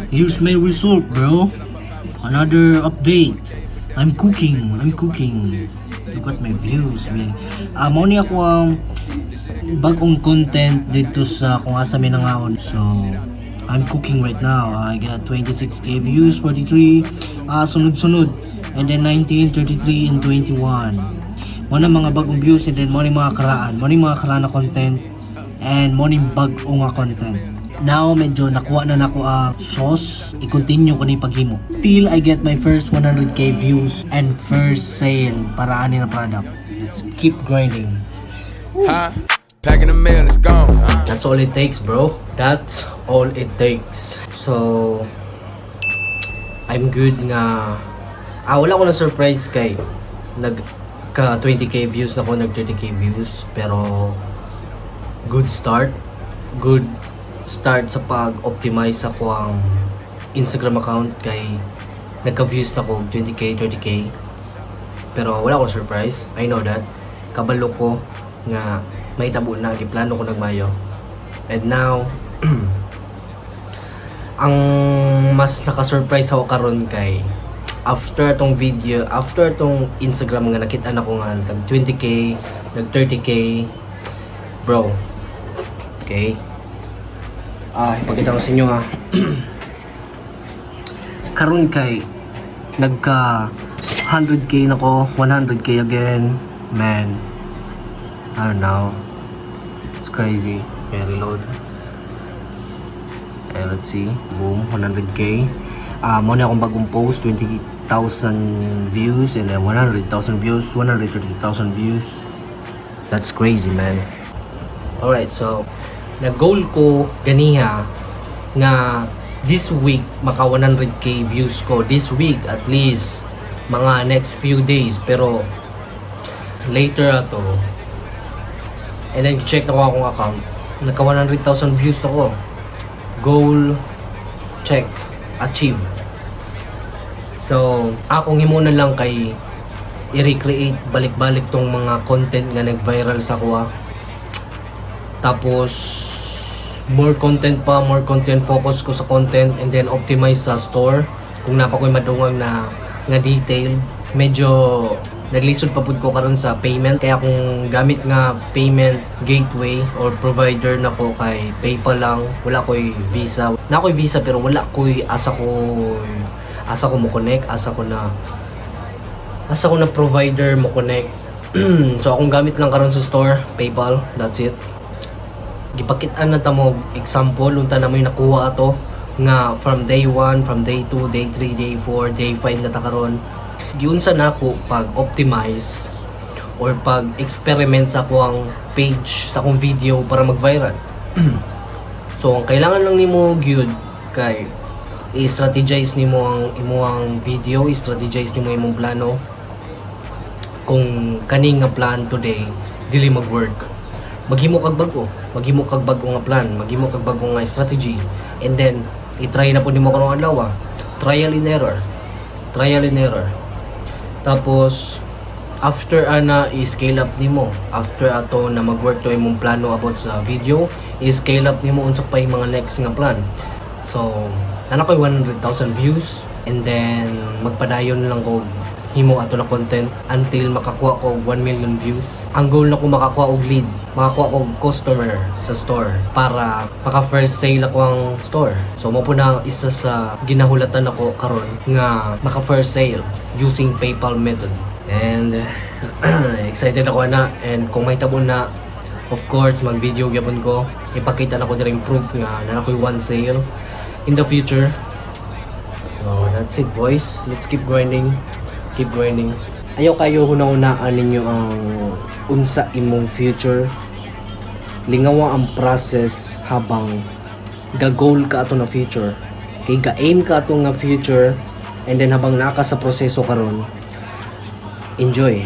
Here's my result, bro. Another update. I'm cooking. Look at my views, man. Mo ni ako ang bagong content dito sa kung asa mi nangaon. So, I'm cooking right now. I got 26k views, 43 sunod-sunod. And then 19, 33, and 21. Mo na mga bagong views, and then mo ni mga karaan na content, and mo ni bagong nga content. Now, medyo nakuha na nako ang sauce. I-continue ko ni paghimo till I get my first 100k views and first sale para ani na product. Let's keep grinding. Packing the mail, it's gone. That's all it takes, bro. That's all it takes. So, I'm good nga. Wala ko na surprise kay nagka 20k views na ko, nag 30k views, pero good start sa pag-optimize ako ang Instagram account kay nagka-views na ko 20k, 30k, pero wala akong surprise. I know that. Kabalo ko nga may tabo na, giplano ko nagmayo. And now ang mas naka-surprise ako karon kay after tong Instagram nga nakita na ko nga nag 20k, nag 30k, bro. Okay. Ipakita ko sa inyo ha. Karon kay nagka 100k na ko, 100k again. Man, I don't know. It's crazy. Okay, reload. And let's see. Boom, 100k. Muna akong bagong post, 20,000 views, and then 100,000 views, 130,000 views. That's crazy, man. Alright, so nag-goal ko ganiha nga this week maka 100k views ko this week, at least mga next few days, pero later ato. And then check na ko akong account, nagka 100,000 views ako. Goal check, achieve. So akong himuna lang kay i-recreate balik-balik tong mga content nga nag-viral sa kuha. Tapos more content focus ko sa content, and then optimize sa store kung napa ko'y madungag na nga detailed. Medyo naglisod pa pud ko karon sa payment, kaya kung gamit nga payment gateway or provider na ko kay PayPal lang. Wala ko'y Visa. Na ko'y Visa pero wala ko'y asa ko mo connect, asa ko na provider mo connect. So akong gamit lang karon sa store PayPal, that's it. Gipakitaan na tamo example unta na mo yung nakuha ato nga from day 1, from day 2, day 3, day 4, day 5 na ta karon. Giunsa na ako pag optimize or pag experiment sa akong page, sa akong video para mag-viral. So ang kailangan lang nimo gyud kay i-strategize nimo ang imong video, i-strategize nimo imong plano. Kung kaning nga plan today dili mag-work, maghimo kag bago nga plan, maghimo kag bago nga strategy, and then i-try na po nimo karong adlaw. Trial and error. Tapos after ana i-scale up nimo, after ato na mag-work to imong plano about sa video, i-scale up nimo unsa pa yung mga next nga plan. So ana ko'y 100,000 views, and then magpadayon lang ko himo ato na content until makakuha ko 1 million views. Ang goal na ko makakuha og lead, makakuha og customer sa store para maka first sale ako ang store. So mo po na isa sa ginahulatan ako karon nga maka first sale using PayPal method. And excited ako na, and kung may tabo na, of course mag video gyapon ko, ipakita na ko direng proof nga na ako'y one sale in the future. So that's it, boys. Let's keep grinding. Ayaw kayo hunahunaan ninyo ang unsa imong future. Lingawa ang process habang ga-goal ka ato na future. Kay ga-aim ka ato nga future, and then habang naka sa proseso karon, enjoy.